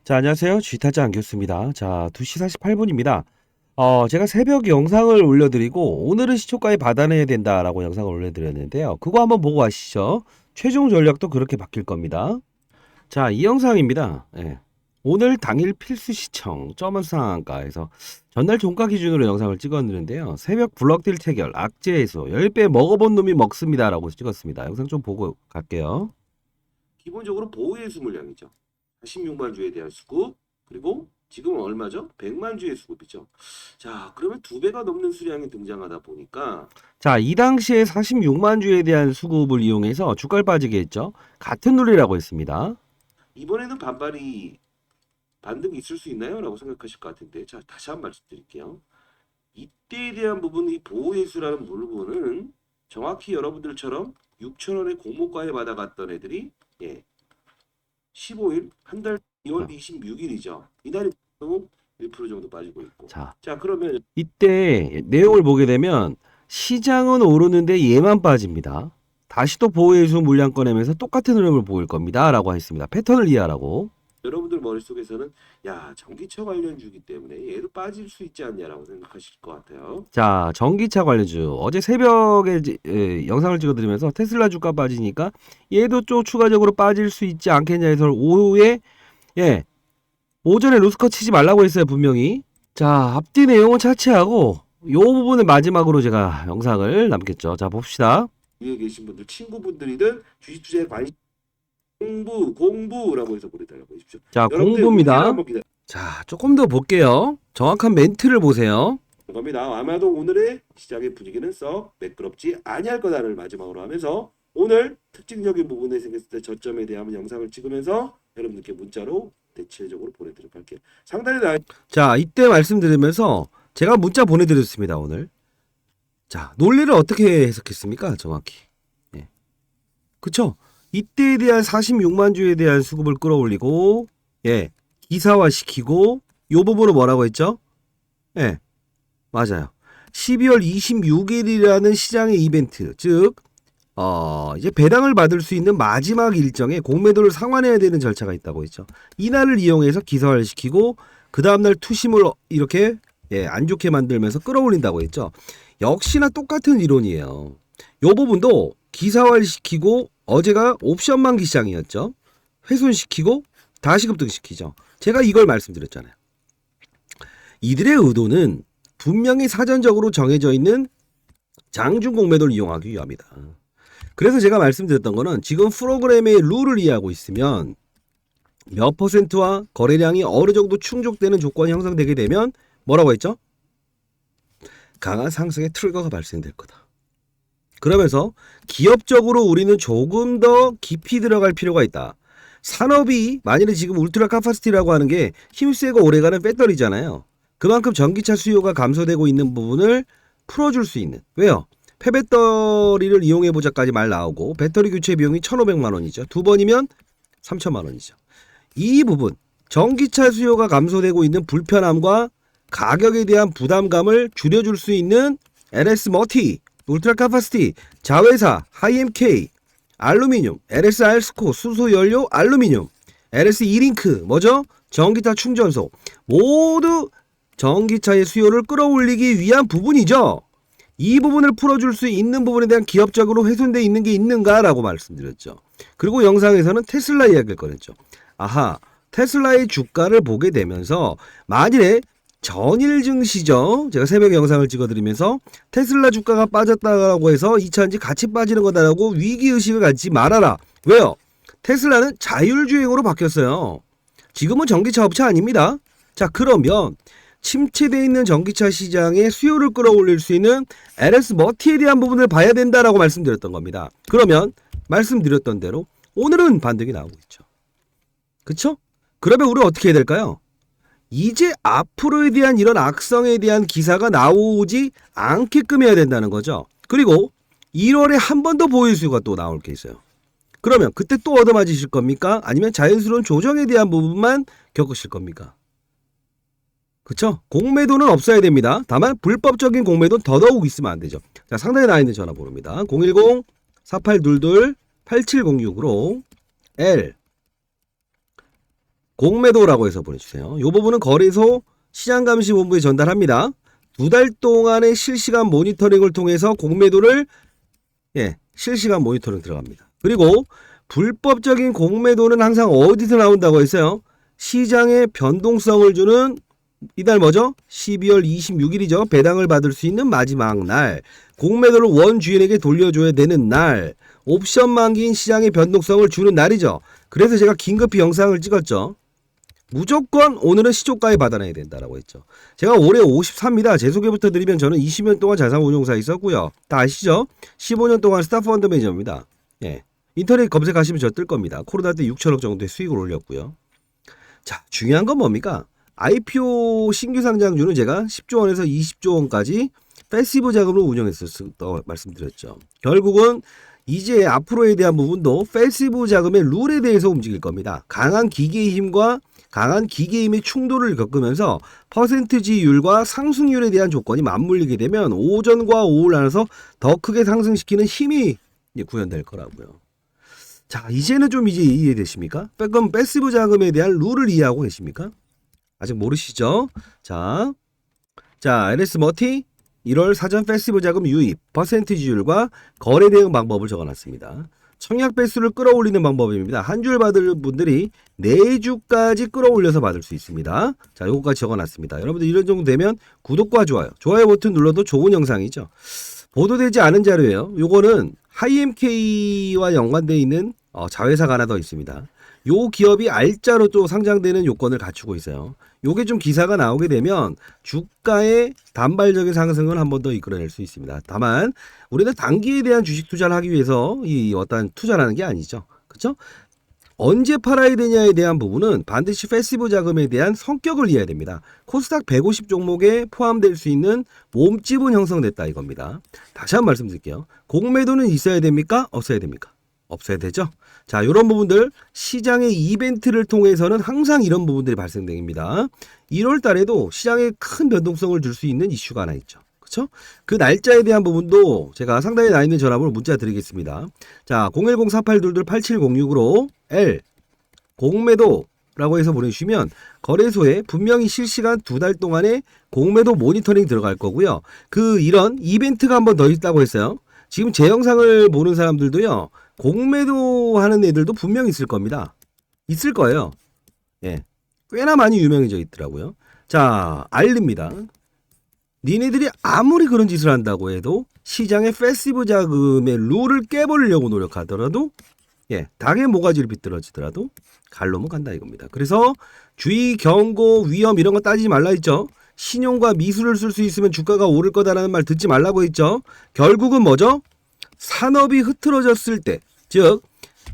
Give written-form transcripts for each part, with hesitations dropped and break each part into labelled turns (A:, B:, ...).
A: 자, 안녕하세요. 쥐타짜 안교수입니다. 자, 2시 48분입니다. 제가 새벽 영상을 올려드리고, 오늘은 시초가에 받아내야 된다라고 영상을 올려드렸는데요. 그거 한번 보고 가시죠. 최종 전략도 그렇게 바뀔 겁니다. 자, 이 영상입니다. 예. 오늘 당일 필수 시청, 점원 상한가에서 전날 종가 기준으로 영상을 찍었는데요. 새벽 블럭딜 태결, 악재 해소, 10배 먹어본 놈이 먹습니다라고 찍었습니다. 영상 좀 보고 갈게요. 기본적으로 보호의 수물량이죠. 46만 주에 대한 수급, 그리고 지금은 얼마죠? 100만 주의 수급이죠. 자, 그러면 2배가 넘는 수량이 등장하다 보니까 자, 이 당시에 46만 주에 대한 수급을 이용해서 주가를 빠지게 했죠. 같은 논리라고 했습니다. 이번에는 반등이 있을 수 있나요? 라고 생각하실 것 같은데, 자, 다시 한번 말씀드릴게요. 이때에 대한 부분, 이 보호회수라는 부분은 정확히 여러분들처럼 6,000원의 고목가에 받아갔던 애들이 15일, 한 달 2월 26일이죠. 이날이 1% 정도 빠지고 있고. 자, 그러면 이때 내용을 보게 되면 시장은 오르는데 얘만 빠집니다. 다시 또 보호해수 물량 꺼내면서 똑같은 흐름을 보일 겁니다. 라고 했습니다. 패턴을 이해하라고. 여러분들 머릿속에서는 야, 전기차 관련주기 때문에 얘도 빠질 수 있지 않냐라고 생각하실 것 같아요. 자, 전기차 관련주. 어제 새벽에 영상을 찍어드리면서 테슬라 주가 빠지니까 얘도 좀 추가적으로 빠질 수 있지 않겠냐 해서 오후에 오전에 로스커 치지 말라고 했어요, 분명히. 자, 앞뒤 내용은 차치하고 요 부분을 마지막으로 제가 영상을 남겼죠. 자, 봅시다. 위에 계신 분들, 친구분들이든 주식 투자에 관심 공부라고 해서 보내달라고 하십시오. 자, 공부입니다. 자, 조금 더 볼게요. 정확한 멘트를 보세요. 겁니다. 아마도 오늘의 시장의 분위기는 썩 매끄럽지 아니할 거다를 마지막으로 하면서 오늘 특징적인 부분에 생겼을 때 저점에 대한 영상을 찍으면서 여러분들께 문자로 대체적으로 보내드리도록 할게요. 상당히 자, 이때 말씀드리면서 제가 문자 보내드렸습니다. 오늘. 자, 논리를 어떻게 해석했습니까? 정확히. 그쵸? 이때에 대한 46만 주에 대한 수급을 끌어올리고 기사화시키고 요 부분은 뭐라고 했죠? 맞아요. 12월 26일이라는 시장의 이벤트, 즉 이제 배당을 받을 수 있는 마지막 일정에 공매도를 상환해야 되는 절차가 있다고 했죠. 이날을 이용해서 기사화를 시키고 그 다음날 투심을 이렇게 안 좋게 만들면서 끌어올린다고 했죠. 역시나 똑같은 이론이에요. 요 부분도 기사화를 시키고 어제가 옵션 만기 시장이었죠. 훼손시키고 다시 급등시키죠. 제가 이걸 말씀드렸잖아요. 이들의 의도는 분명히 사전적으로 정해져 있는 장중 공매도를 이용하기 위함이다. 그래서 제가 말씀드렸던 거는 지금 프로그램의 룰을 이해하고 있으면 몇 퍼센트와 거래량이 어느 정도 충족되는 조건이 형성되게 되면 뭐라고 했죠? 강한 상승의 트리거가 발생될 거다. 그러면서 기업적으로 우리는 조금 더 깊이 들어갈 필요가 있다. 산업이 만일에 지금 울트라 카파시티라고 하는 게 힘세고 오래가는 배터리잖아요. 그만큼 전기차 수요가 감소되고 있는 부분을 풀어줄 수 있는. 왜요? 폐배터리를 이용해보자까지 말 나오고 배터리 교체 비용이 1,500만 원이죠. 두 번이면 3,000만 원이죠. 이 부분, 전기차 수요가 감소되고 있는 불편함과 가격에 대한 부담감을 줄여줄 수 있는 LS 머티, 울트라 카파시티, 자회사, 하이엠K, 알루미늄, LS 알스코, 수소연료, 알루미늄, LS 이링크, 뭐죠? 전기차 충전소. 모두 전기차의 수요를 끌어올리기 위한 부분이죠. 이 부분을 풀어줄 수 있는 부분에 대한 기업적으로 훼손되어 있는 게 있는가라고 말씀드렸죠. 그리고 영상에서는 테슬라 이야기를 꺼냈죠. 아하, 테슬라의 주가를 보게 되면서 만일에 전일 증시죠. 제가 새벽에 영상을 찍어드리면서 테슬라 주가가 빠졌다고 해서 2차전지 같이 빠지는 거다라고 위기의식을 갖지 말아라. 왜요? 테슬라는 자율주행으로 바뀌었어요. 지금은 전기차 업체 아닙니다. 자, 그러면 침체되어 있는 전기차 시장의 수요를 끌어올릴 수 있는 LS 머티에 대한 부분을 봐야 된다라고 말씀드렸던 겁니다. 그러면 말씀드렸던 대로 오늘은 반등이 나오고 있죠. 그쵸? 그러면 우리 어떻게 해야 될까요? 이제 앞으로에 대한 이런 악성에 대한 기사가 나오지 않게끔 해야 된다는 거죠. 그리고 1월에 한 번 더 보유수가 또 나올 게 있어요. 그러면 그때 또 얻어맞으실 겁니까? 아니면 자연스러운 조정에 대한 부분만 겪으실 겁니까? 그쵸? 공매도는 없어야 됩니다. 다만 불법적인 공매도는 더더욱 있으면 안 되죠. 자, 상단에 나와 있는 전화번호입니다. 010-4822-8706으로 L 공매도라고 해서 보내주세요. 이 부분은 거래소 시장감시본부에 전달합니다. 2달 동안의 실시간 모니터링을 통해서 공매도를 실시간 모니터링 들어갑니다. 그리고 불법적인 공매도는 항상 어디서 나온다고 했어요? 시장에 변동성을 주는 이달 뭐죠? 12월 26일이죠. 배당을 받을 수 있는 마지막 날. 공매도를 원 주인에게 돌려줘야 되는 날. 옵션 만기인 시장의 변동성을 주는 날이죠. 그래서 제가 긴급히 영상을 찍었죠. 무조건 오늘은 시초가에 받아내야 된다라고 했죠. 제가 올해 54입니다. 제 소개부터 드리면 저는 20년 동안 자산운용사에 있었고요. 다 아시죠? 15년 동안 스타펀드 매니저입니다. 인터넷 검색하시면 저 뜰 겁니다. 코로나 때 6천억 정도의 수익을 올렸고요. 자, 중요한 건 뭡니까? IPO 신규 상장주는 제가 10조 원에서 20조 원까지 패시브 자금으로 운영했었다고 말씀드렸죠. 결국은 이제 앞으로에 대한 부분도 패시브 자금의 룰에 대해서 움직일 겁니다. 강한 기계의 힘과 강한 기계의 힘의 충돌을 겪으면서 퍼센트지율과 상승률에 대한 조건이 맞물리게 되면 오전과 오후를 나눠서 더 크게 상승시키는 힘이 구현될 거라고요. 자, 이제는 좀 이해되십니까? 그럼 패시브 자금에 대한 룰을 이해하고 계십니까? 아직 모르시죠? 자, LS 머티 1월 사전 패시브 자금 유입 퍼센티지율과 거래 대응 방법을 적어놨습니다. 청약 배수를 끌어올리는 방법입니다. 한 줄 받을 분들이 4주까지 끌어올려서 받을 수 있습니다. 자, 요거까지 적어놨습니다. 여러분들 이런 정도 되면 구독과 좋아요 버튼 눌러도 좋은 영상이죠. 보도되지 않은 자료예요. 요거는 하이엠K와 연관되어 있는 자회사가 하나 더 있습니다. 요 기업이 알짜로 또 상장되는 요건을 갖추고 있어요. 요게 좀 기사가 나오게 되면 주가의 단발적인 상승을 한 번 더 이끌어낼 수 있습니다. 다만 우리는 단기에 대한 주식 투자를 하기 위해서 이 어떤 투자를 하는 게 아니죠. 그렇죠? 언제 팔아야 되냐에 대한 부분은 반드시 패시브 자금에 대한 성격을 이해해야 됩니다. 코스닥 150 종목에 포함될 수 있는 몸집은 형성됐다 이겁니다. 다시 한번 말씀드릴게요. 공매도는 있어야 됩니까? 없어야 됩니까? 없어야 되죠. 자, 이런 부분들 시장의 이벤트를 통해서는 항상 이런 부분들이 발생됩니다. 1월 달에도 시장에 큰 변동성을 줄 수 있는 이슈가 하나 있죠. 그렇죠? 그 날짜에 대한 부분도 제가 상단에 나 있는 전화번호 문자 드리겠습니다. 자, 010-4822-8706으로 L 공매도라고 해서 보내주시면 거래소에 분명히 실시간 2달 동안의 공매도 모니터링 들어갈 거고요. 이런 이벤트가 한 번 더 있다고 했어요. 지금 제 영상을 보는 사람들도요. 공매도 하는 애들도 분명히 있을 겁니다. 있을 거예요. 꽤나 많이 유명해져 있더라고요. 자, 알립니다. 니네들이 아무리 그런 짓을 한다고 해도 시장의 패시브 자금의 룰을 깨버리려고 노력하더라도 닭의 모가지를 비뚤어지더라도 갈로면 간다 이겁니다. 그래서 주의, 경고, 위험 이런 거 따지지 말라 했죠. 신용과 미술을 쓸 수 있으면 주가가 오를 거다라는 말 듣지 말라고 했죠. 결국은 뭐죠? 산업이 흐트러졌을 때, 즉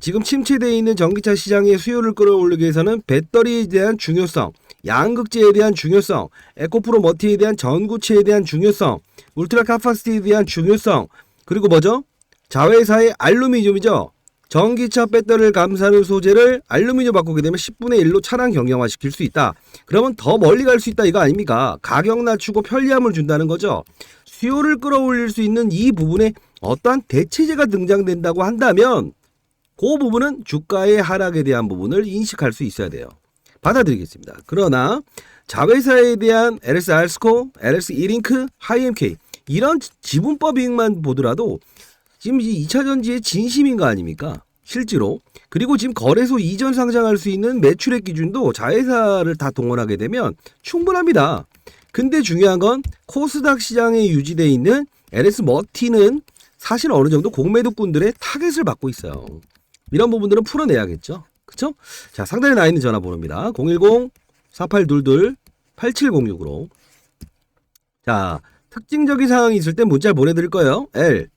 A: 지금 침체되어 있는 전기차 시장의 수요를 끌어올리기 위해서는 배터리에 대한 중요성, 양극재에 대한 중요성, 에코프로 머티에 대한 전구체에 대한 중요성, 울트라 카파시티에 대한 중요성, 그리고 뭐죠? 자회사의 알루미늄이죠. 전기차 배터리를 감싸는 소재를 알루미늄 바꾸게 되면 10분의 1로 차량 경량화 시킬 수 있다. 그러면 더 멀리 갈 수 있다 이거 아닙니까? 가격 낮추고 편리함을 준다는 거죠. 수요를 끌어올릴 수 있는 이 부분에 어떠한 대체제가 등장된다고 한다면 그 부분은 주가의 하락에 대한 부분을 인식할 수 있어야 돼요. 받아들이겠습니다. 그러나 자회사에 대한 LS 알스코, LS 이링크, 하이엠K 이런 지분법 이익만 보더라도 지금 이 2차 전지의 진심인 거 아닙니까? 실제로. 그리고 지금 거래소 이전 상장할 수 있는 매출액 기준도 자회사를 다 동원하게 되면 충분합니다. 근데 중요한 건 코스닥 시장에 유지되어 있는 LS 머티는 사실 어느 정도 공매도꾼들의 타겟을 받고 있어요. 이런 부분들은 풀어내야겠죠. 그쵸? 자, 상단에 나 있는 전화번호입니다. 010-4822-8706으로. 자, 특징적인 상황이 있을 때 문자를 보내드릴 거예요. L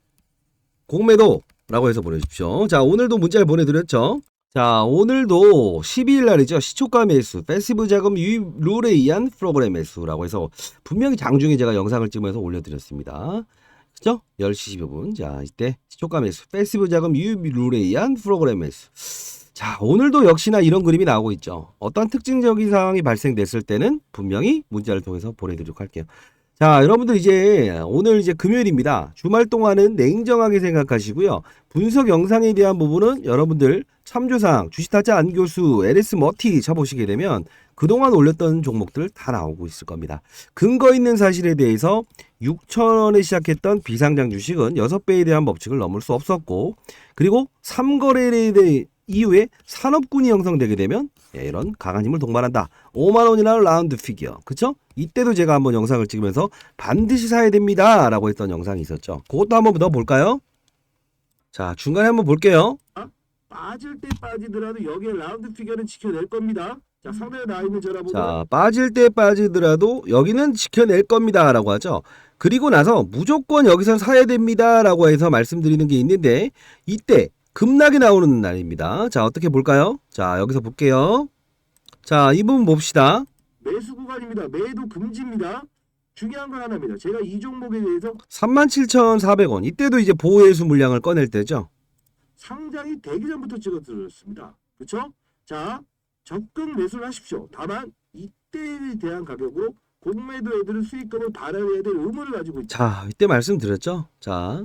A: 공매도라고 해서 보내주십시오. 자, 오늘도 문자를 보내드렸죠. 자, 오늘도 12일 날이죠. 시초가 매수, 패시브 자금 유입 룰에 의한 프로그램 매수라고 해서 분명히 장중에 제가 영상을 찍으면서 올려드렸습니다. 그죠? 10시 15분. 자, 이때 시초가 매수, 패시브 자금 유입 룰에 의한 프로그램 매수. 자, 오늘도 역시나 이런 그림이 나오고 있죠. 어떤 특징적인 상황이 발생됐을 때는 분명히 문자를 통해서 보내드리도록 할게요. 자, 여러분들 이제 오늘 이제 금요일입니다. 주말 동안은 냉정하게 생각하시고요. 분석 영상에 대한 부분은 여러분들 참조상 주식타짜 안교수 LS 머티 쳐보시게 되면 그동안 올렸던 종목들 다 나오고 있을 겁니다. 근거 있는 사실에 대해서 6,000원에 시작했던 비상장 주식은 6배에 대한 법칙을 넘을 수 없었고, 그리고 3거래에 이후에 산업군이 형성되게 되면 이런 강한 힘을 동반한다. 5만 원이나 라운드 피겨. 그쵸? 이때도 제가 한번 영상을 찍으면서 반드시 사야 됩니다 라고 했던 영상이 있었죠. 그것도 한번 더 볼까요? 자, 중간에 한번 볼게요.
B: 빠질 때 빠지더라도 여기에 라운드 피겨는 지켜낼 겁니다. 자, 상단에 나와 있는 전화번호.
A: 자, 빠질 때 빠지더라도 여기는 지켜낼 겁니다 라고 하죠. 그리고 나서 무조건 여기서 사야 됩니다 라고 해서 말씀드리는 게 있는데, 이때 급락이 나오는 날입니다. 자, 어떻게 볼까요? 자, 여기서 볼게요. 자, 이 부분 봅시다.
B: 매수 구간입니다. 매도 금지입니다. 중요한 건 하나입니다. 제가 이 종목에 대해서
A: 37,400원. 이때도 이제 보호해수 물량을 꺼낼 때죠.
B: 상장이 되기 전부터 찍어드렸습니다. 그렇죠? 자, 적극 매수를 하십시오. 다만 이때에 대한 가격으로 공매도 애들은 수익금을 발휘해야 될 의무를 가지고 있다.
A: 자, 이때 말씀드렸죠. 자,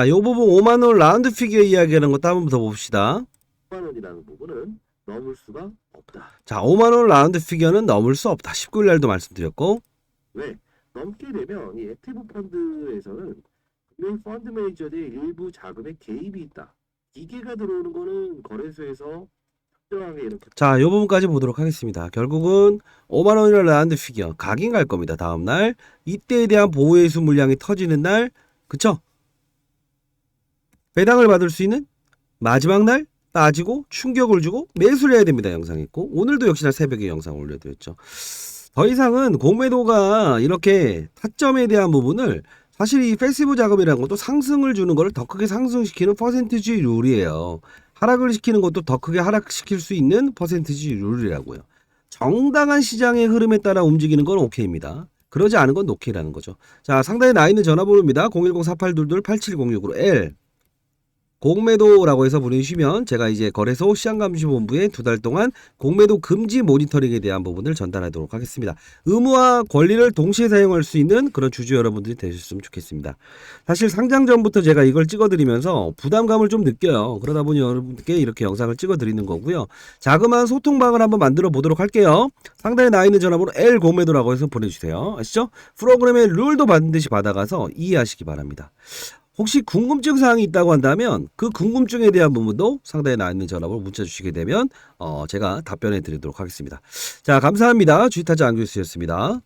A: 요 부분 5만 원 라운드 피겨 이야기하는 것도 한번 더 봅시다.
B: 5만 원이라는 부분은 넘을 수가 없다.
A: 자, 5만 원 라운드 피겨는 넘을 수 없다. 19일 날도 말씀드렸고.
B: 왜? 넘게 되면 이 액티브 펀드에서는 분명히 펀드 매니저들의 일부 자금에 개입이 있다. 기계가 들어오는 거는 거래소에서 특정하게 이렇게.
A: 자, 요 부분까지 보도록 하겠습니다. 결국은 5만 원이라는 라운드 피겨 각인 갈 겁니다. 다음 날 이때에 대한 보호해수 물량이 터지는 날, 그쵸? 배당을 받을 수 있는 마지막 날 따지고 충격을 주고 매수를 해야 됩니다. 영상이 있고, 오늘도 역시나 새벽에 영상을 올려드렸죠. 더 이상은 공매도가 이렇게 타점에 대한 부분을, 사실 이 패시브 자금이라는 것도 상승을 주는 것을 더 크게 상승시키는 퍼센티지 룰이에요. 하락을 시키는 것도 더 크게 하락시킬 수 있는 퍼센티지 룰이라고요. 정당한 시장의 흐름에 따라 움직이는 건 오케이입니다. 그러지 않은 건 노케이라는 거죠. 자, 상단에 나 있는 전화번호입니다. 010-4822-8706으로 L 공매도라고 해서 보내주시면 제가 이제 거래소 시장감시본부에 2달 동안 공매도 금지 모니터링에 대한 부분을 전달하도록 하겠습니다. 의무와 권리를 동시에 사용할 수 있는 그런 주주 여러분들이 되셨으면 좋겠습니다. 사실 상장 전부터 제가 이걸 찍어드리면서 부담감을 좀 느껴요. 그러다 보니 여러분께 이렇게 영상을 찍어드리는 거고요. 자그마한 소통방을 한번 만들어 보도록 할게요. 상단에 나와 있는 전화번호 L 공매도라고 해서 보내주세요. 아시죠? 프로그램의 룰도 반드시 받아가서 이해하시기 바랍니다. 혹시 궁금증 사항이 있다고 한다면 그 궁금증에 대한 부분도 상단에 나와 있는 전화번호 문자 주시게 되면 제가 답변해 드리도록 하겠습니다. 자, 감사합니다. 주식타짜 안교수였습니다.